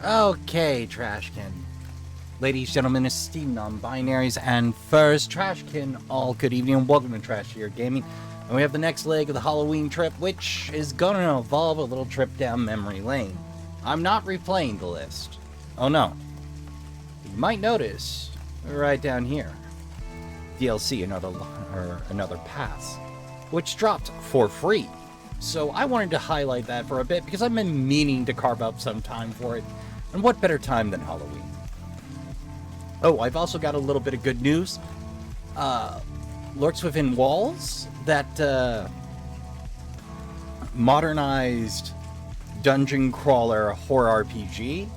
Okay, Trashkin. Ladies, gentlemen, esteemed non-binaries, and first, Trashkin, all good evening and welcome to Trash Here Gaming. And we have the next leg of the Halloween trip, which is gonna involve a little trip down memory lane. I'm not replaying the list. Oh no. You might notice, right down here, DLC, another pass, which dropped for free. So I wanted to highlight that for a bit because I've been meaning to carve out some time for it. And what better time than Halloween? Oh, I've also got a little bit of good news. Lurks Within Walls, that modernized dungeon crawler horror RPG.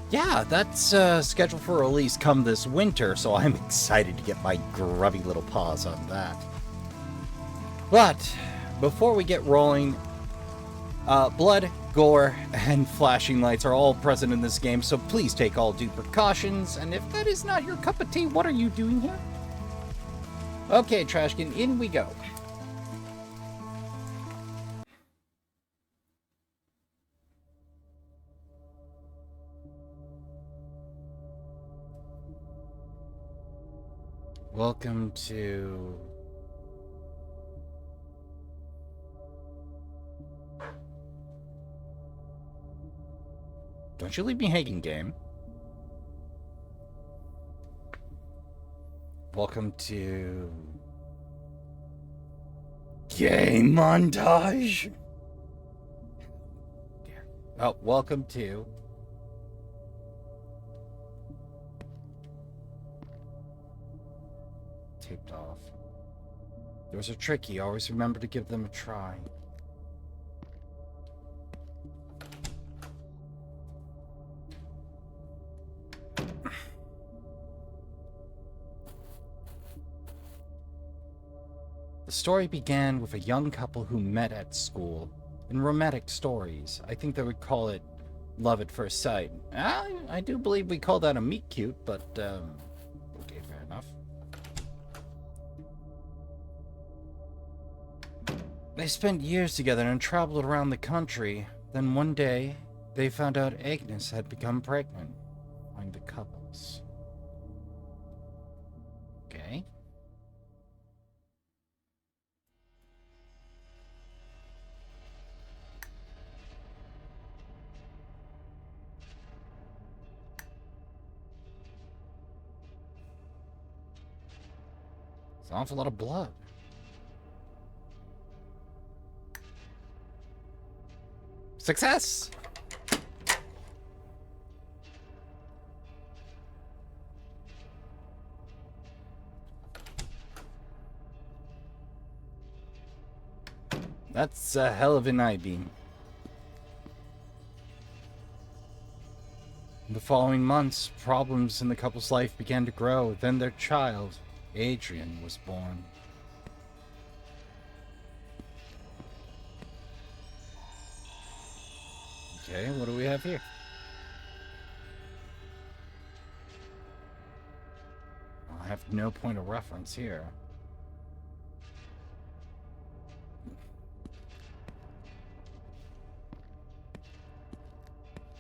Yeah, that's scheduled for release come this winter, so I'm excited to get my grubby little paws on that. But before we get rolling, blood, gore, and flashing lights are all present in this game, so please take all due precautions, and if that is not your cup of tea, what are you doing here? Okay, Trashkin, in we go. Welcome to... Don't you leave me hanging, game. Welcome to... Game montage! Oh, welcome to... Taped off. Those are tricky, always remember to give them a try. The story began with a young couple who met at school. In romantic stories, I think they would call it love at first sight. I do believe we call that a meet cute, but, okay, fair enough. They spent years together and traveled around the country. Then one day, they found out Agnes had become pregnant. Find the couples. Okay. It's an awful lot of blood. Success! That's a hell of an I-beam. In the following months, problems in the couple's life began to grow. Then their child, Adrian, was born. Okay, what do we have here? I have no point of reference here.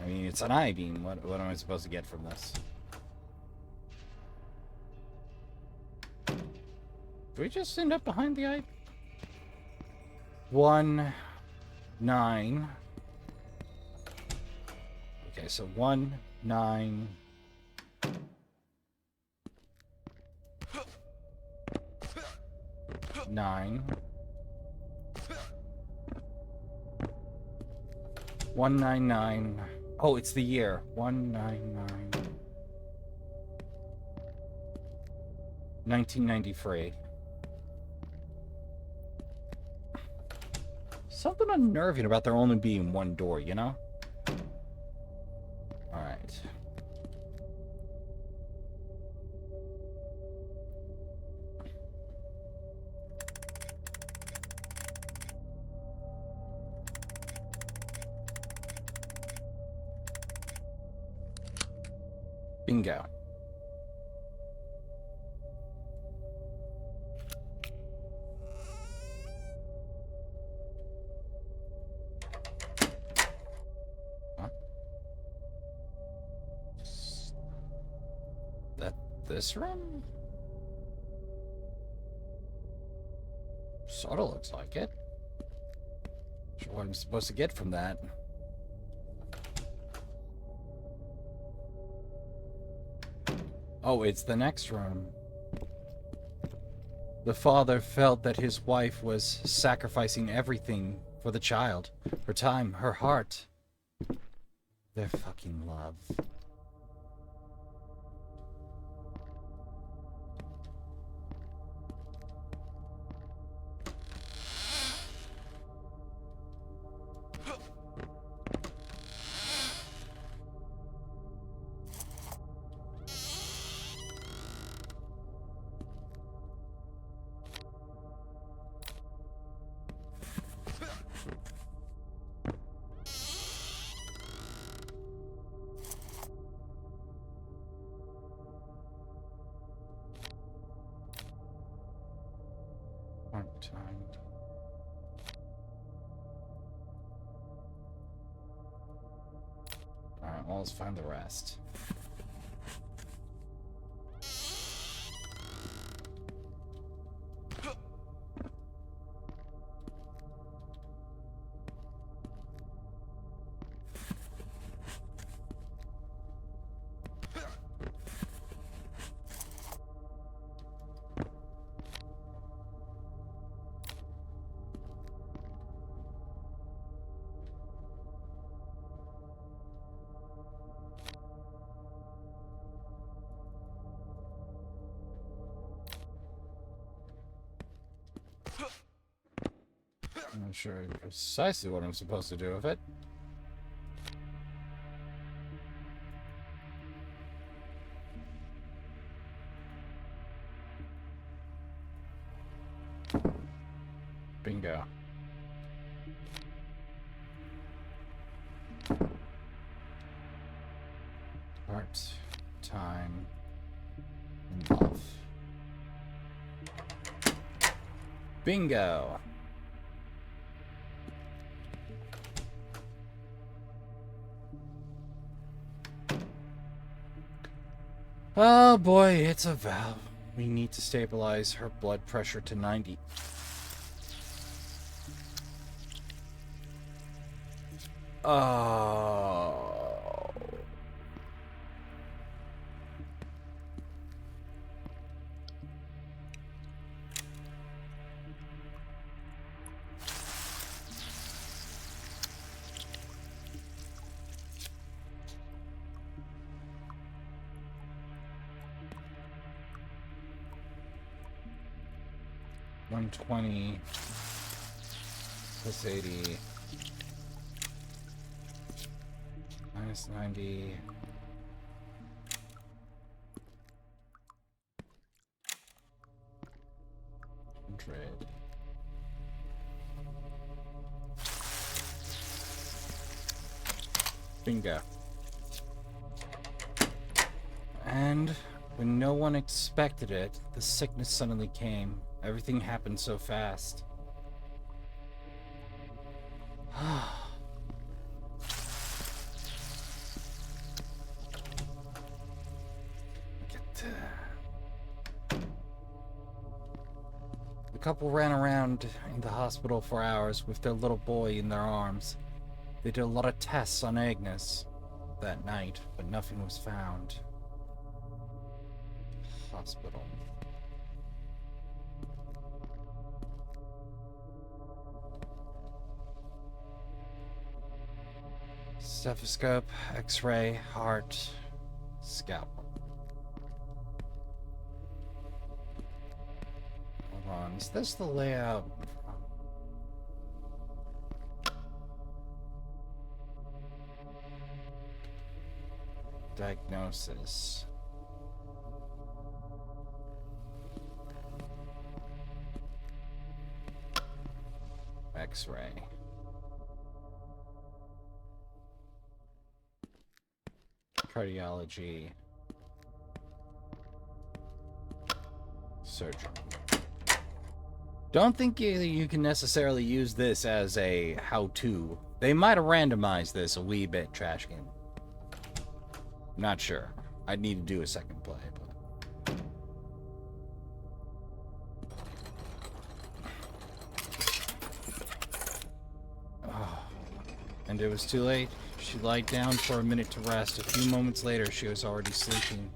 I mean, it's an I-beam. What am I supposed to get from this? Do we just end up behind the eye? 1, 9. Okay, so 1, 9. Nine. 199. Oh, it's the year. 199. 1993. Something unnerving about there only being one door, you know? Alright. Bingo. Huh? this room? Sorta looks like it. Not sure what I'm supposed to get from that. Oh, it's the next room. The father felt that his wife was sacrificing everything for the child. Her time, her heart. Their fucking love. Time. Alright, well, let's find the rest. I'm not sure precisely what I'm supposed to do with it. Bingo. Heart, time, and love. Bingo. Oh boy, it's a valve. We need to stabilize her blood pressure to 90. Oh. $120 plus 80 minus 90. Trade. Bingo. And when no one expected it, the sickness suddenly came. Everything happened so fast. The couple ran around in the hospital for hours with their little boy in their arms. They did a lot of tests on Agnes that night, but nothing was found. Hospital. Stethoscope, X-ray, heart, scalpel. Hold on, is this the layout? Diagnosis. X-ray. Cardiology. Surgery. Don't think you can necessarily use this as a how-to. They might have randomized this a wee bit, Trashkin. Not sure. I'd need to do a second play, but... Oh. And it was too late. She lied down for a minute to rest. A few moments later, she was already sleeping.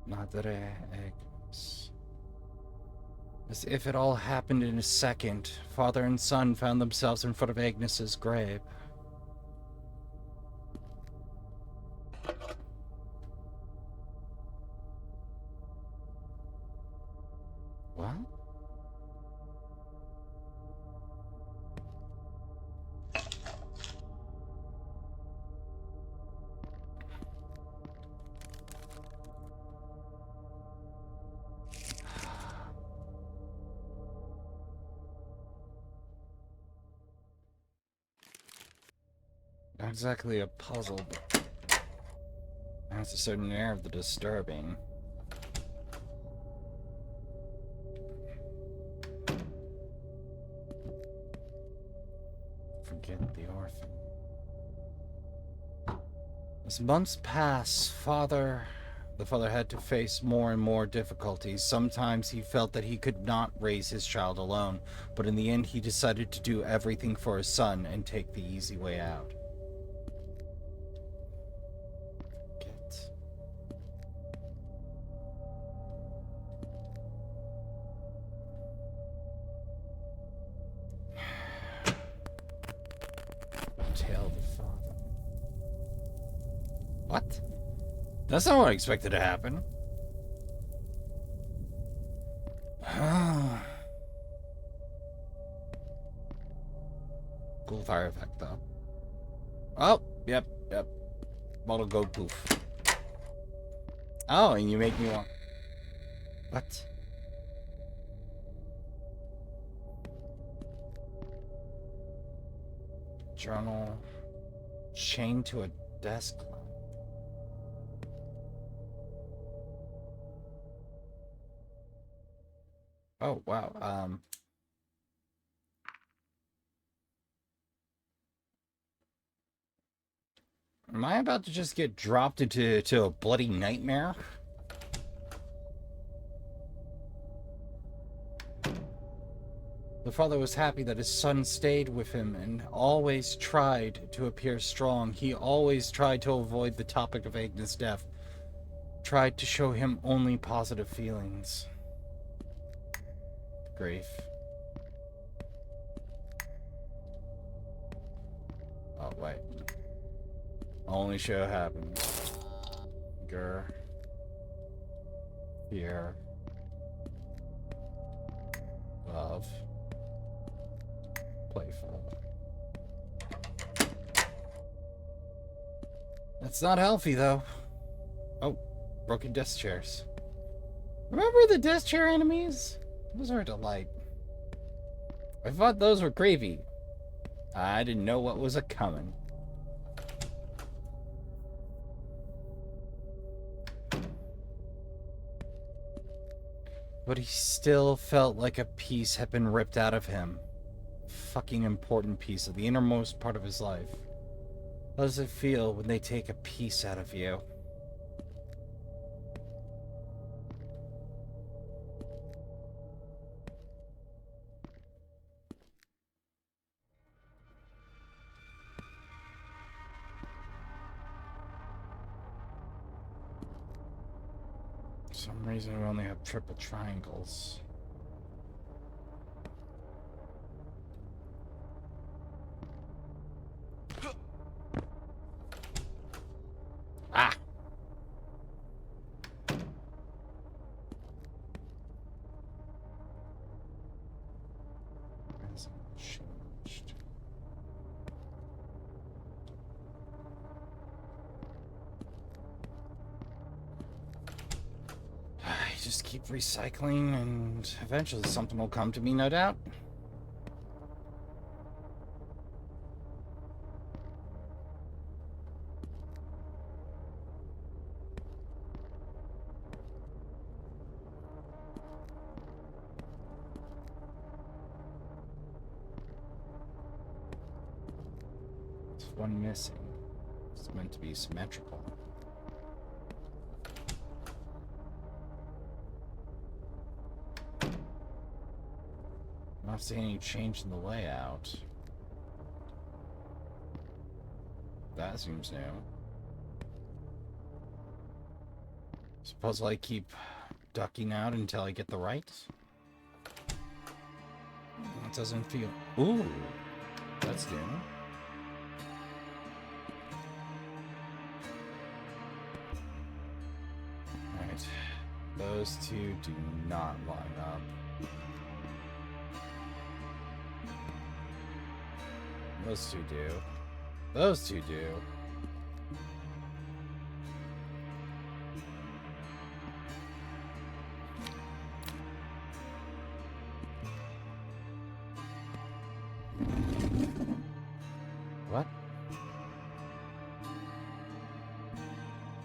Madre Agnes. As if it all happened in a second, father and son found themselves in front of Agnes's grave. What? Not exactly a puzzle, but has a certain air of the disturbing. Forget the orphan. As months pass, the father had to face more and more difficulties. Sometimes he felt that he could not raise his child alone, but in the end he decided to do everything for his son and take the easy way out. Tell the father. What? That's not what I expected to happen. Cool fire effect, though. Oh, yep. Bottle go poof. Oh, and you make me want... What? Journal. Chained to a desk. Oh, wow. Am I about to just get dropped into a bloody nightmare? The father was happy that his son stayed with him and always tried to appear strong. He always tried to avoid the topic of Agnes' death. Tried to show him only positive feelings. Grief. Oh, wait. Only show happens. Grr. Fear. Love. Playful. That's not healthy, though. Oh, broken desk chairs. Remember the desk chair enemies? Those are a delight. I thought those were creepy. I didn't know what was a-coming. But he still felt like a piece had been ripped out of him. A fucking important piece of the innermost part of his life. How does it feel when they take a piece out of you? For some reason we only have triple triangles. Ah! Changed. I just keep recycling and eventually something will come to me, no doubt. one missing. It's meant to be symmetrical. I'm not seeing any change in the layout. That seems new. Suppose I keep ducking out until I get the right? It doesn't feel... Ooh! That's new. Alright. Those two do not line up. Those two do. Those two do. What?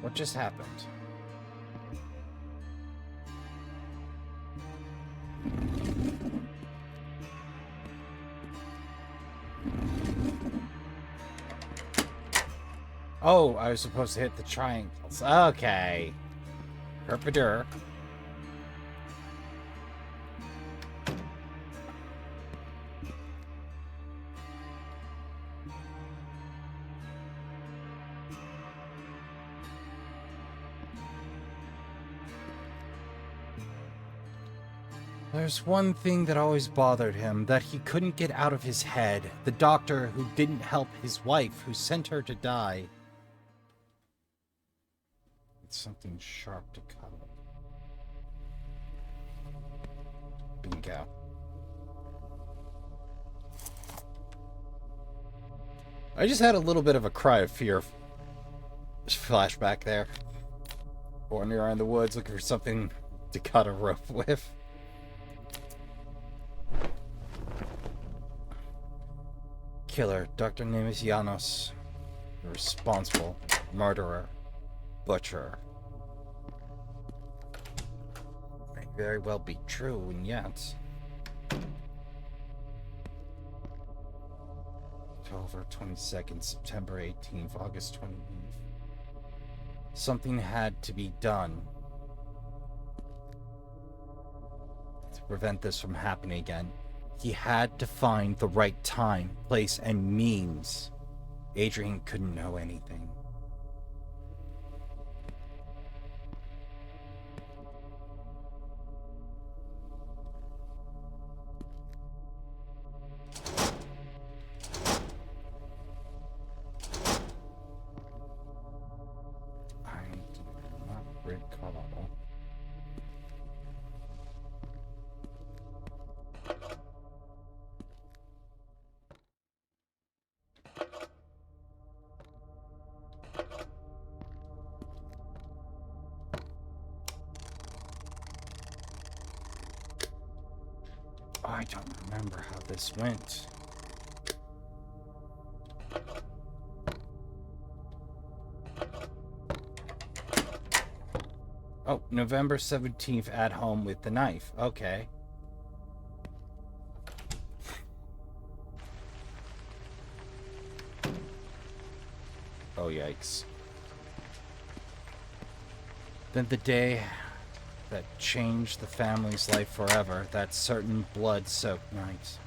What just happened? Oh, I was supposed to hit the triangles. Okay. Herpadur. There's one thing that always bothered him, that he couldn't get out of his head. The doctor who didn't help his wife, who sent her to die. It's something sharp to cut. Bingo. I just had a little bit of a cry of fear flashback there. Wandering around the woods looking for something to cut a rope with. Killer, Dr. Nemes Janos. The responsible murderer. Butcher. May very well be true, and yet... October 22nd, September 18th, August 28th. Something had to be done to prevent this from happening again. He had to find the right time, place, and means. Adrian couldn't know anything. I do not recall. I don't remember how this went. Oh, November 17th at home with the knife. Okay. Oh, yikes. Then the day that changed the family's life forever, that certain blood-soaked night.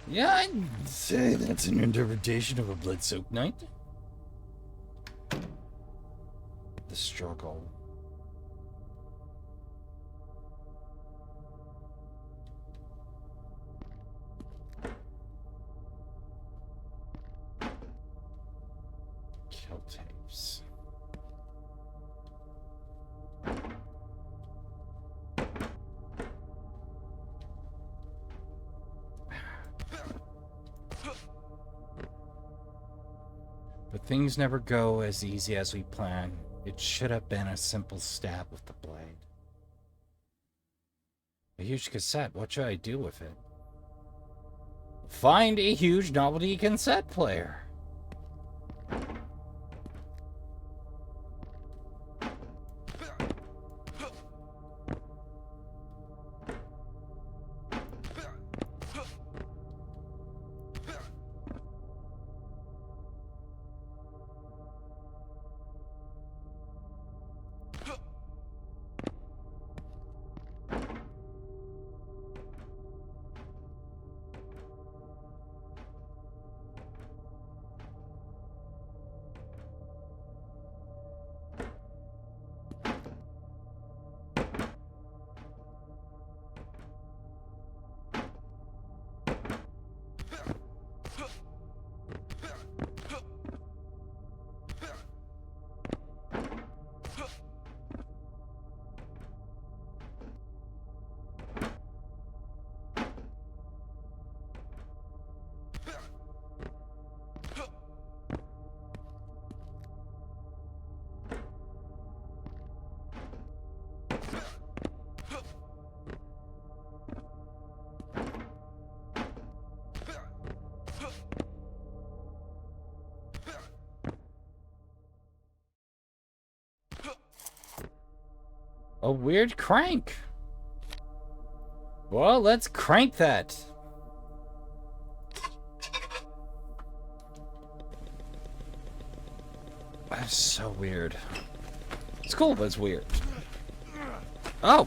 Yeah, I'd say that's an interpretation of a blood-soaked night. The struggle. Kill tapes. But things never go as easy as we plan. It should have been a simple stab with the blade. A huge cassette. What should I do with it? Find a huge novelty cassette player. A weird crank. Well, let's crank that. That's so weird. It's cool, but it's weird. Oh!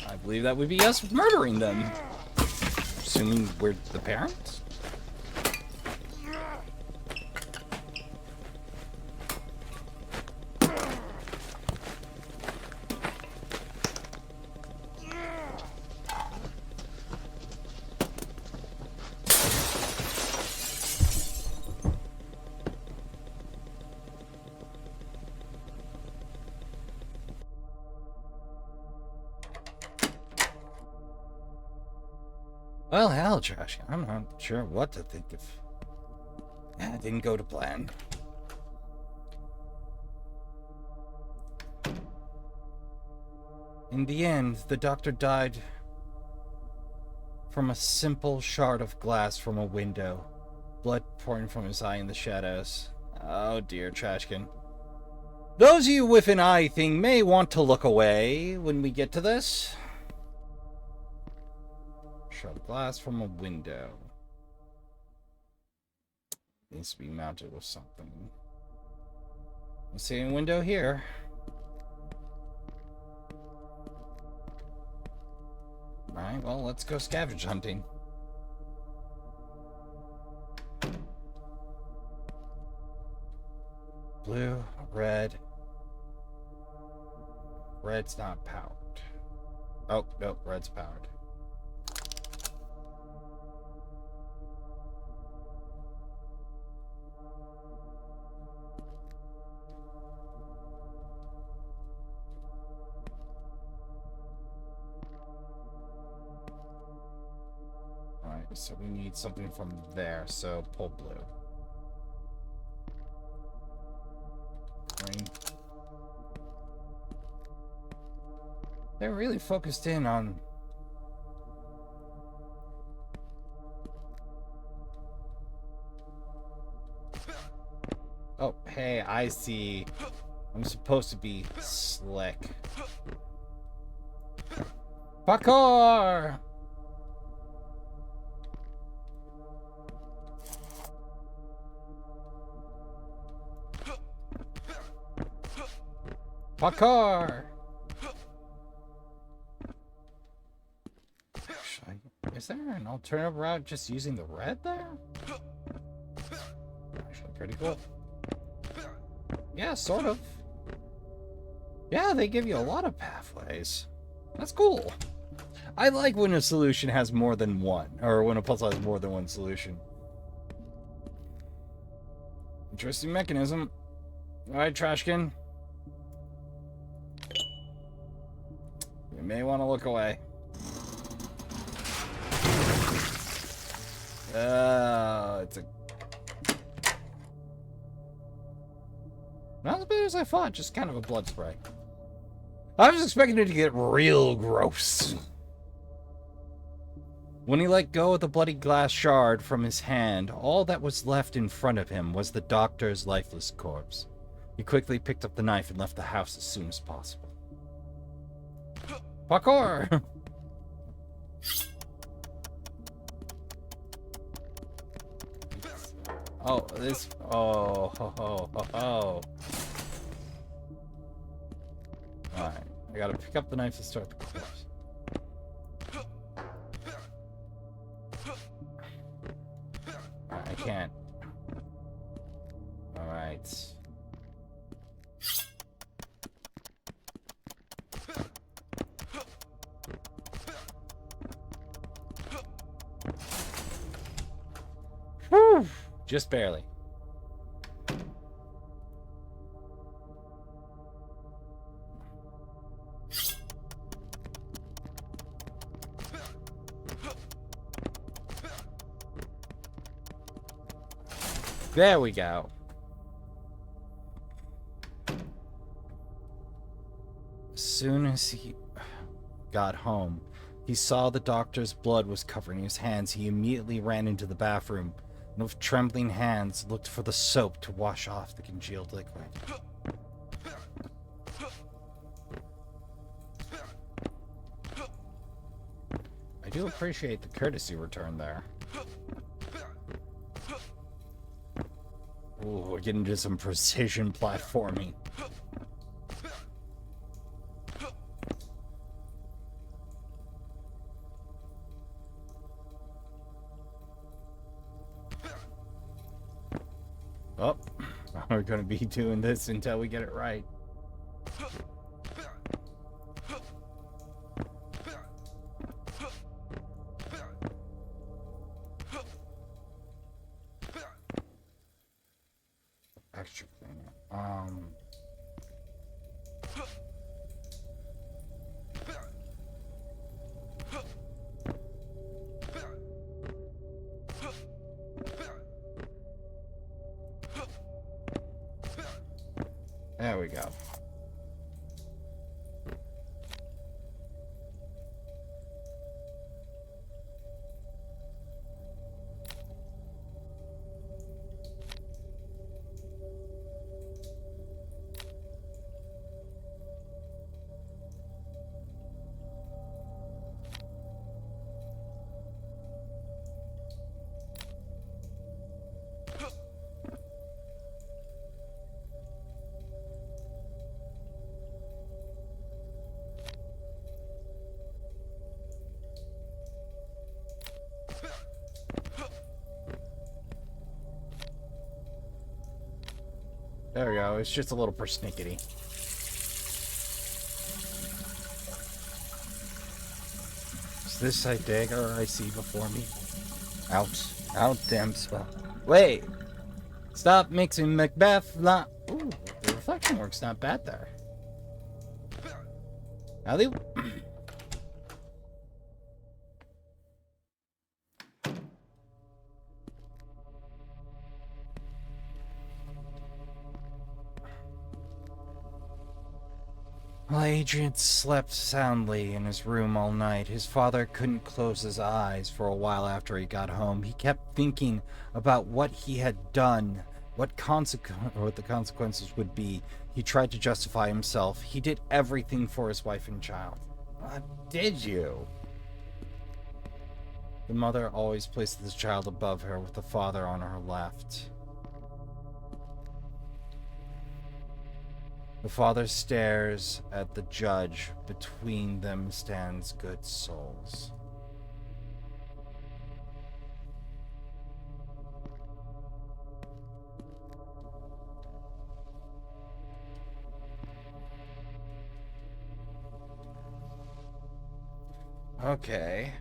I believe that would be us murdering them. Assuming we're the parents? Well, hell, Trashkin. I'm not sure what to think of. It didn't go to plan. In the end, the doctor died from a simple shard of glass from a window. Blood pouring from his eye in the shadows. Oh dear, Trashkin. Those of you with an eye thing may want to look away when we get to this. Shard of glass from a window. Needs to be mounted with something. Let's see a window here. Alright, well, let's go scavenge hunting. Blue, red. Red's not powered. Oh, no, red's powered. So we need something from there, so pull blue. Green. They're really focused in on... Oh, hey, I see. I'm supposed to be slick. Parkour! Parkour! Is there an alternative route just using the red there? Actually, pretty cool. Yeah, sort of. Yeah, they give you a lot of pathways. That's cool. I like when a solution has more than one, or when a puzzle has more than one solution. Interesting mechanism. Alright, Trashkin. You may want to look away. It's a... Not as bad as I thought, just kind of a blood spray. I was expecting it to get real gross. When he let go of the bloody glass shard from his hand, all that was left in front of him was the doctor's lifeless corpse. He quickly picked up the knife and left the house as soon as possible. Parkour! Oh, this... Oh, ho, ho, ho, ho. Alright, I gotta pick up the knife to start the corpse. Alright, I can't. Alright. Whew! Just barely. There we go. As soon as he got home, he saw the doctor's blood was covering his hands. He immediately ran into the bathroom and with trembling hands looked for the soap to wash off the congealed liquid. do appreciate the courtesy return there. Ooh, we're getting into some precision platforming. Oh, we're going to be doing this until we get it right. Extra thing. There we go. There we go. It's just a little persnickety. Is this a dagger I see before me? Out. Out, damn spell. Wait! Stop mixing Macbeth. Ooh, the reflection work's not bad there. Now they... While Adrian slept soundly in his room all night, his father couldn't close his eyes for a while after he got home. He kept thinking about what he had done, what the consequences would be. He tried to justify himself. He did everything for his wife and child. What did you? The mother always placed the child above her, with the father on her left. The father stares at the judge. Between them stands good souls. Okay.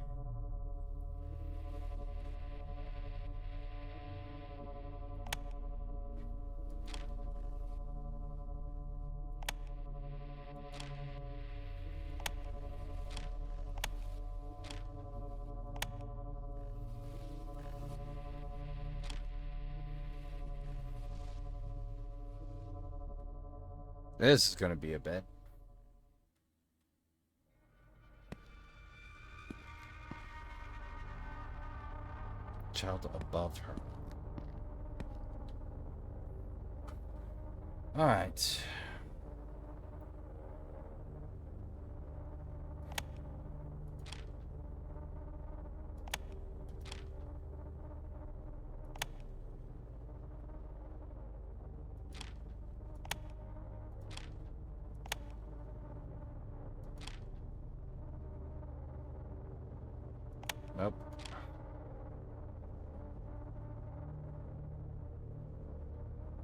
This is going to be a bit. Child above her. All right. Nope.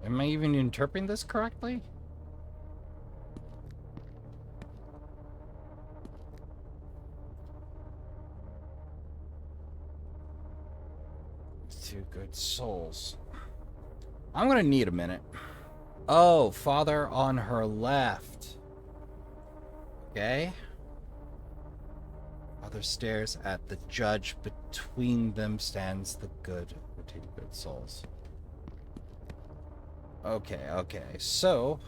Am I even interpreting this correctly? Two good souls. I'm gonna need a minute. Oh, father on her left. Okay. Father stares at the judge. Between them stands the good souls. Okay, okay. So...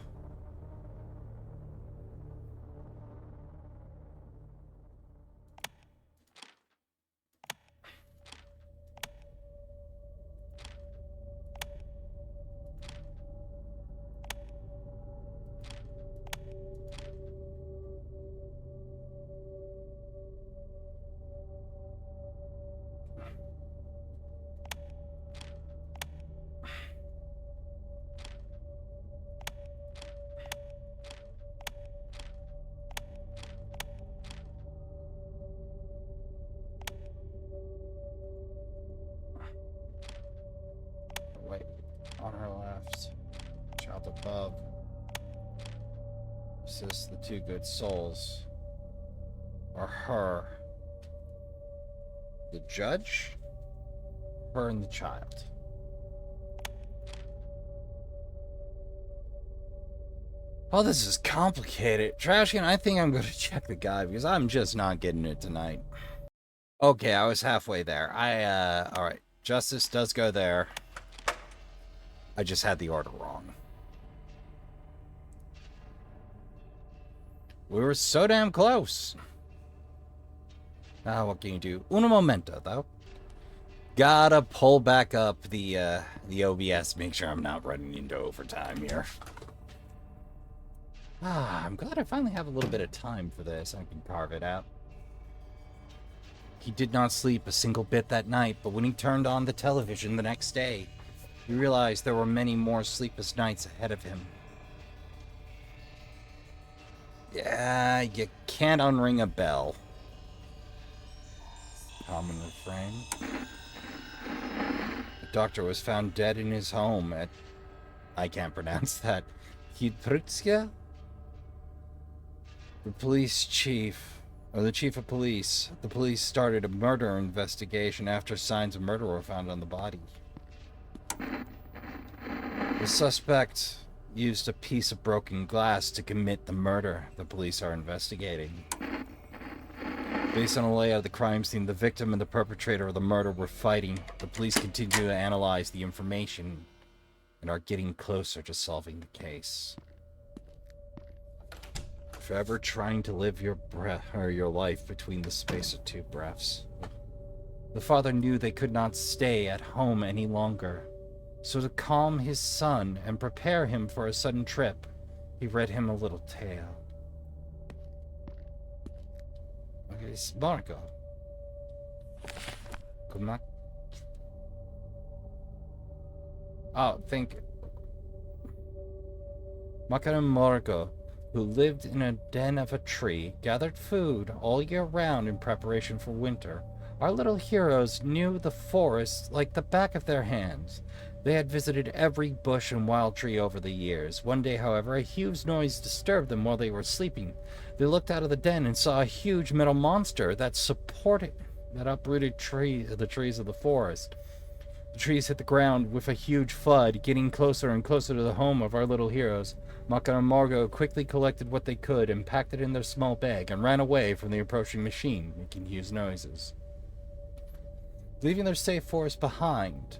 assist the two good souls. Or her. The judge? Her and the child. Oh, this is complicated. Trashkin, I think I'm going to check the guide because I'm just not getting it tonight. Okay, I was halfway there. Alright. Justice does go there. I just had the order wrong. We were so damn close. What can you do? Un momento, though. Gotta pull back up the OBS, make sure I'm not running into overtime here. I'm glad I finally have a little bit of time for this. I can carve it out. He did not sleep a single bit that night, but when he turned on the television the next day, he realized there were many more sleepless nights ahead of him. Yeah, you can't unring a bell. Common refrain. The doctor was found dead in his home at... I can't pronounce that. Hydrutska? The police chief... Or the chief of police. The police started a murder investigation after signs of murder were found on the body. The suspect used a piece of broken glass to commit the murder the police are investigating. Based on a layout of the crime scene, the victim and the perpetrator of the murder were fighting. The police continue to analyze the information and are getting closer to solving the case. Forever trying to live your life between the space of two breaths. The father knew they could not stay at home any longer. So to calm his son and prepare him for a sudden trip, he read him a little tale. Okay, it's Marco. Come on. Think. Maka and Marco, who lived in a den of a tree, gathered food all year round in preparation for winter. Our little heroes knew the forest like the back of their hands. They had visited every bush and wild tree over the years. One day, however, a huge noise disturbed them while they were sleeping. They looked out of the den and saw a huge metal monster that uprooted the trees of the forest. The trees hit the ground with a huge thud, getting closer and closer to the home of our little heroes. Maka and Margot quickly collected what they could and packed it in their small bag and ran away from the approaching machine, making huge noises. Leaving their safe forest behind,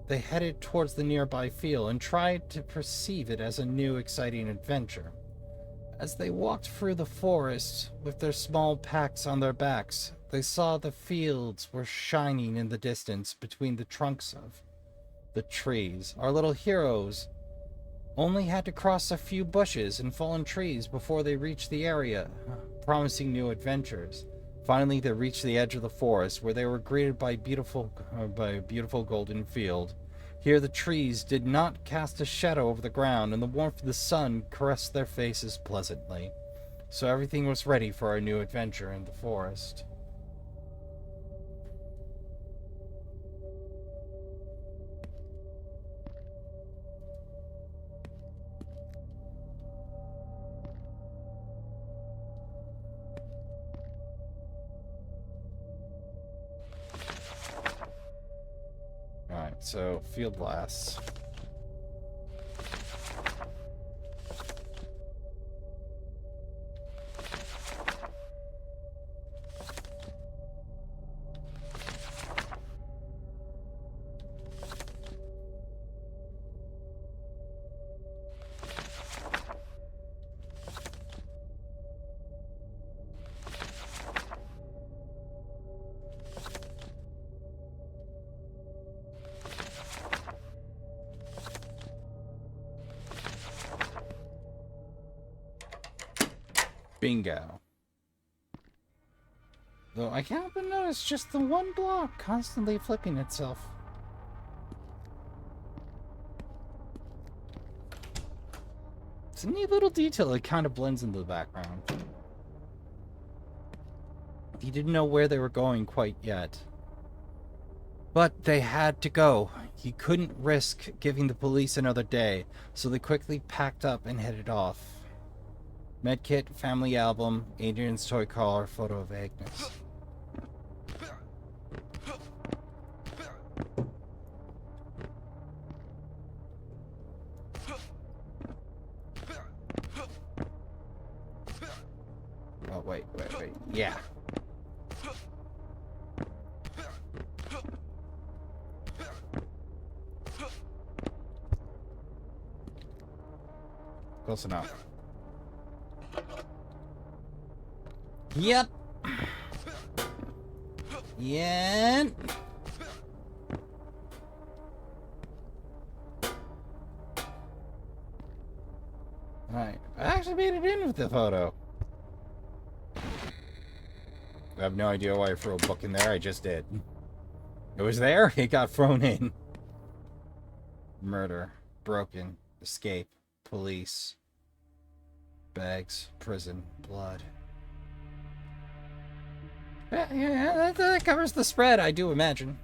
they headed towards the nearby field and tried to perceive it as a new, exciting adventure. As they walked through the forest with their small packs on their backs, they saw the fields were shining in the distance between the trunks of the trees. Our little heroes only had to cross a few bushes and fallen trees before they reached the area, promising new adventures. Finally, they reached the edge of the forest, where they were greeted by a beautiful golden field. Here the trees did not cast a shadow over the ground, and the warmth of the sun caressed their faces pleasantly. So everything was ready for our new adventure in the forest. Alright, so field glass. Bingo. Though I can't but notice just the one block constantly flipping itself. It's a neat little detail that kind of blends into the background. He didn't know where they were going quite yet. But they had to go. He couldn't risk giving the police another day, so they quickly packed up and headed off. Medkit, family album, Adrian's toy car, photo of Agnes. Oh, wait. Yeah. Close enough. Yep. Yeah. Alright. I actually made it in with the photo. I have no idea why I threw a book in there. I just did. It was there. It got thrown in. Murder. Broken. Escape. Police. Bags. Prison. Blood. Yeah, that covers the spread, I do imagine.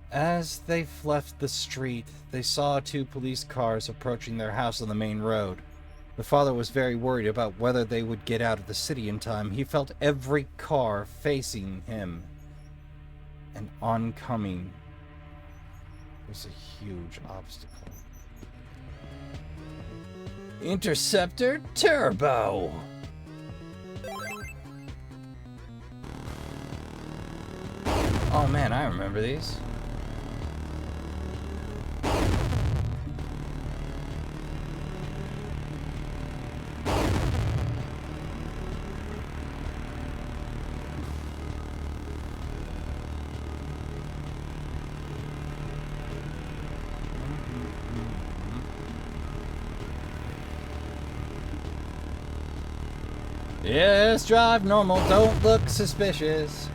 As they left the street, they saw 2 police cars approaching their house on the main road. The father was very worried about whether they would get out of the city in time. He felt every car facing him. And oncoming was a huge obstacle. Interceptor Turbo! Oh man, I remember these. Yes, drive normal, don't look suspicious.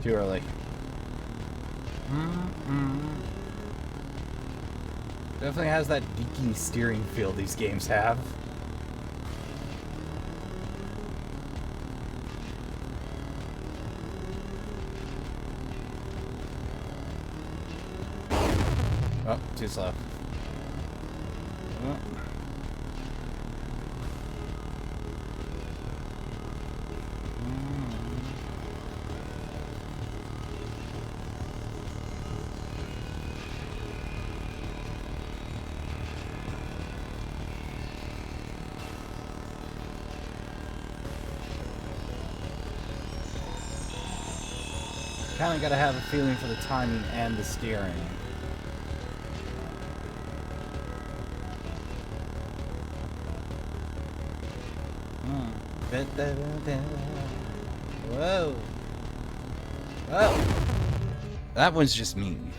Too early. Definitely has that geeky steering feel these games have. Oh, too slow. Oh. Kinda gotta have a feeling for the timing and the steering. Whoa. Whoa. That one's just mean.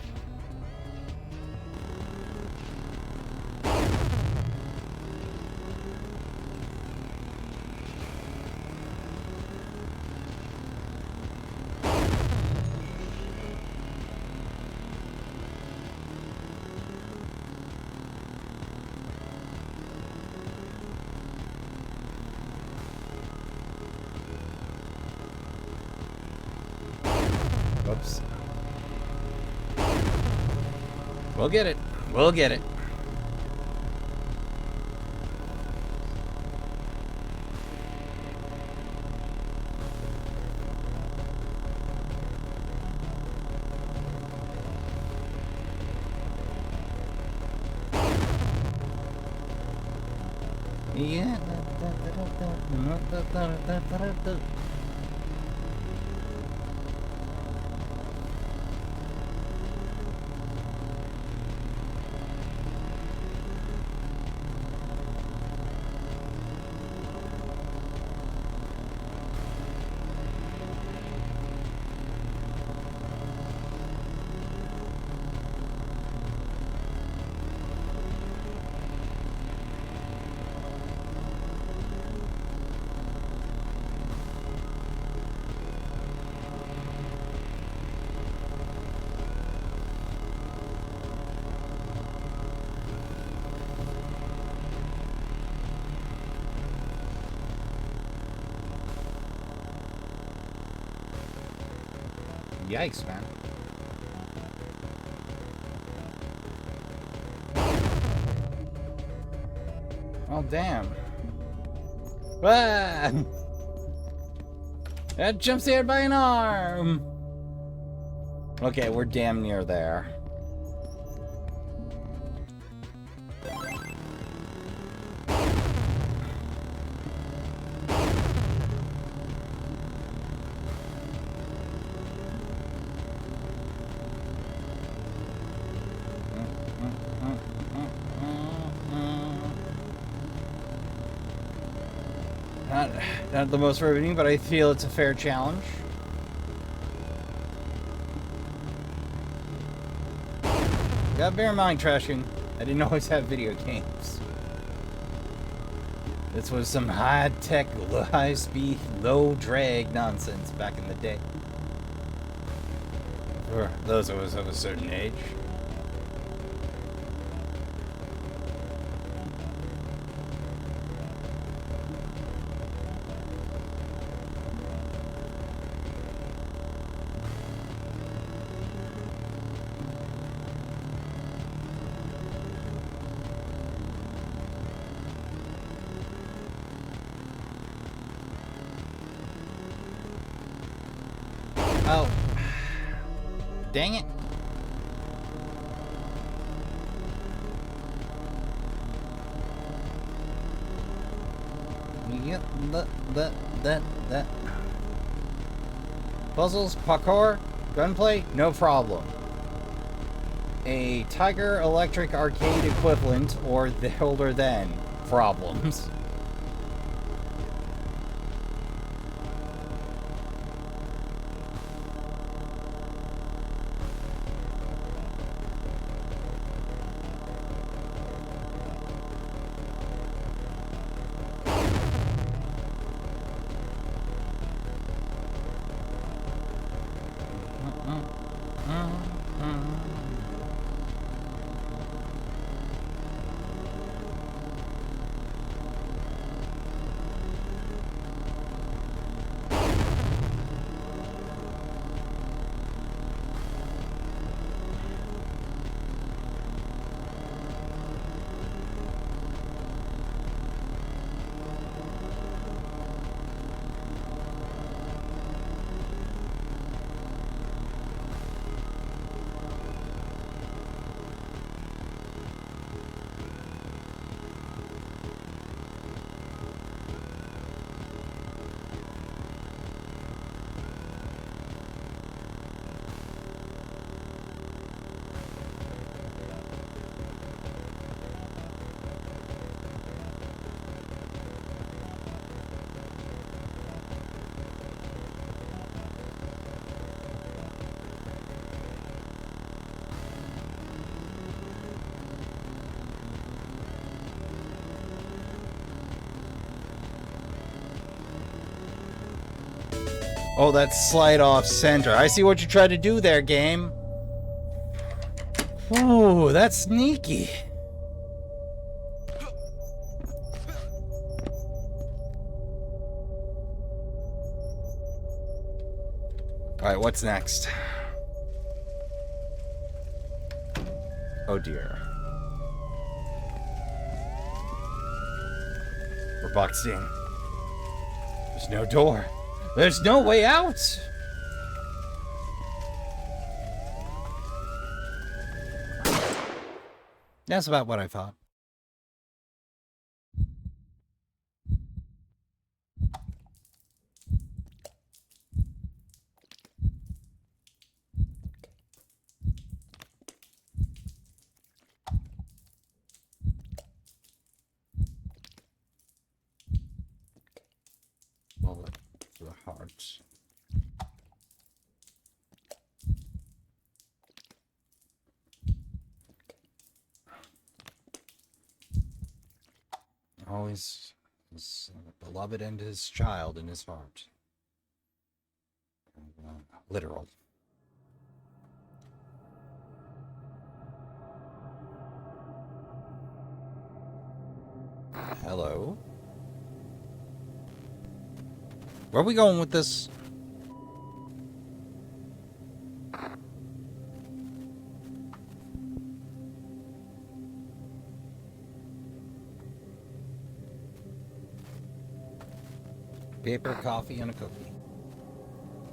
Whoops. We'll get it. We'll get it. Yeah. Yikes, man. Oh, damn. Ah! That jump scared by an arm! Okay, we're damn near there. Not the most riveting, but I feel it's a fair challenge. Gotta bear in mind, Trashkin, I didn't always have video games. This was some high-tech, high-speed, low-drag nonsense back in the day. For those of us of a certain age. Oh. Dang it. Yep, that. Puzzles, parkour, gunplay, no problem. A Tiger Electric arcade equivalent, or the older than, problems. Oh, that's slide off center. I see what you tried to do there, game. Ooh, that's sneaky. Alright, what's next? Oh dear. We're boxed in. There's no door. There's no way out! That's about what I thought. Bullet to the heart. Always his beloved and his child in his heart. Literal. Hello? Where are we going with this? paper, coffee, and a cookie.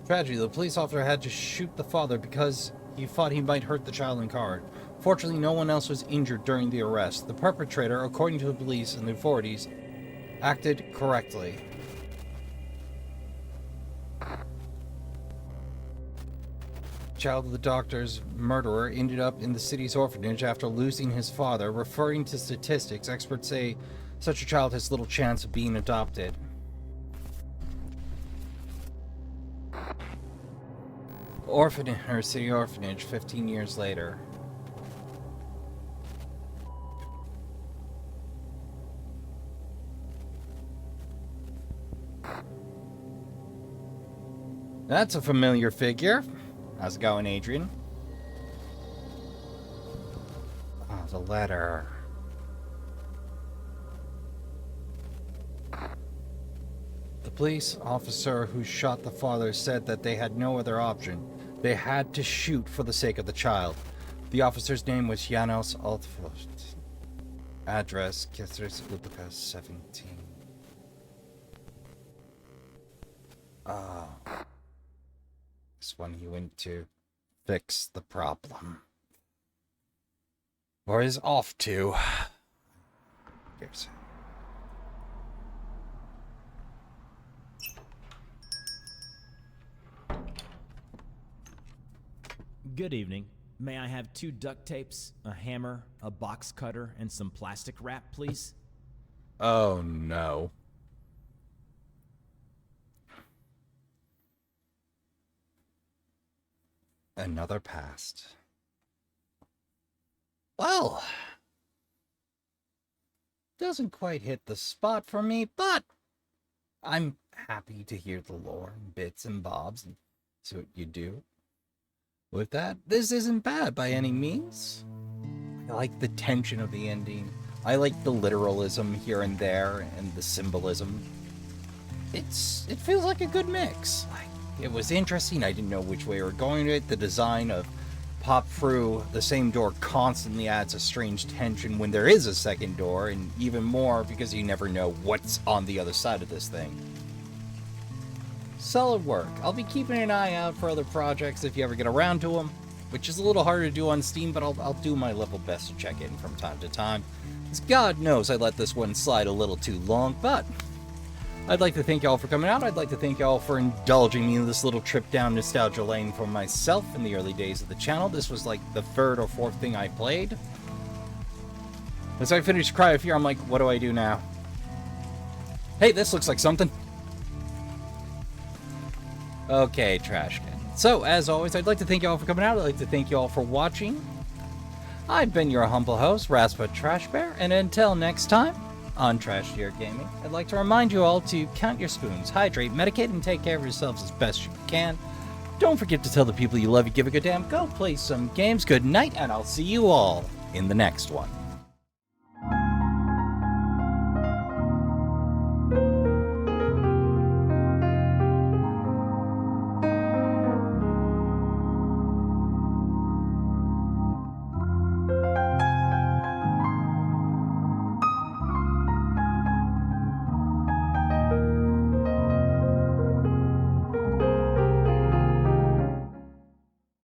Tragedy, the police officer had to shoot the father because he thought he might hurt the child in the car. Fortunately, no one else was injured during the arrest. The perpetrator, according to the police and the authorities, acted correctly. Child of the doctor's murderer ended up in the city's orphanage after losing his father. Referring to statistics, experts say such a child has little chance of being adopted. Orphanage, or city orphanage, 15 years later. That's a familiar figure. How's it going, Adrian? Oh, the letter. The police officer who shot the father said that they had no other option. They had to shoot for the sake of the child. The officer's name was Janos Altfort. Address, Kisters, Lupica 17. Oh. This one he went to fix the problem. Or is off to. Here's. Good evening. May I have 2 duct tapes, a hammer, a box cutter, and some plastic wrap, please? Oh no. Another past. Well, doesn't quite hit the spot for me, but I'm happy to hear the lore and bits and bobs and see what you do with that. This isn't bad by any means. I like the tension of the ending. I like the literalism here and there and the symbolism. It feels like a good mix. It was interesting. I didn't know which way we were going with it. The design of pop through the same door constantly adds a strange tension when there is a second door, and even more because you never know what's on the other side of this thing. Solid work. I'll be keeping an eye out for other projects if you ever get around to them, which is a little harder to do on Steam, but I'll do my level best to check in from time to time. Because God knows I let this one slide a little too long, but I'd like to thank y'all for coming out. I'd like to thank y'all for indulging me in this little trip down nostalgia lane for myself in the early days of the channel. This was like the 3rd or 4th thing I played. As I finished Cry of Fear, I'm like, what do I do now? Hey, this looks like something. Okay, Trashkin. So, as always, I'd like to thank y'all for coming out. I'd like to thank y'all for watching. I've been your humble host, Raspa Trash Bear, and until next time, on Trash Year Gaming, I'd like to remind you all to count your spoons, hydrate, medicate, and take care of yourselves as best you can. Don't forget to tell the people you love you give a good damn. Go play some games. Good night, and I'll see you all in the next one.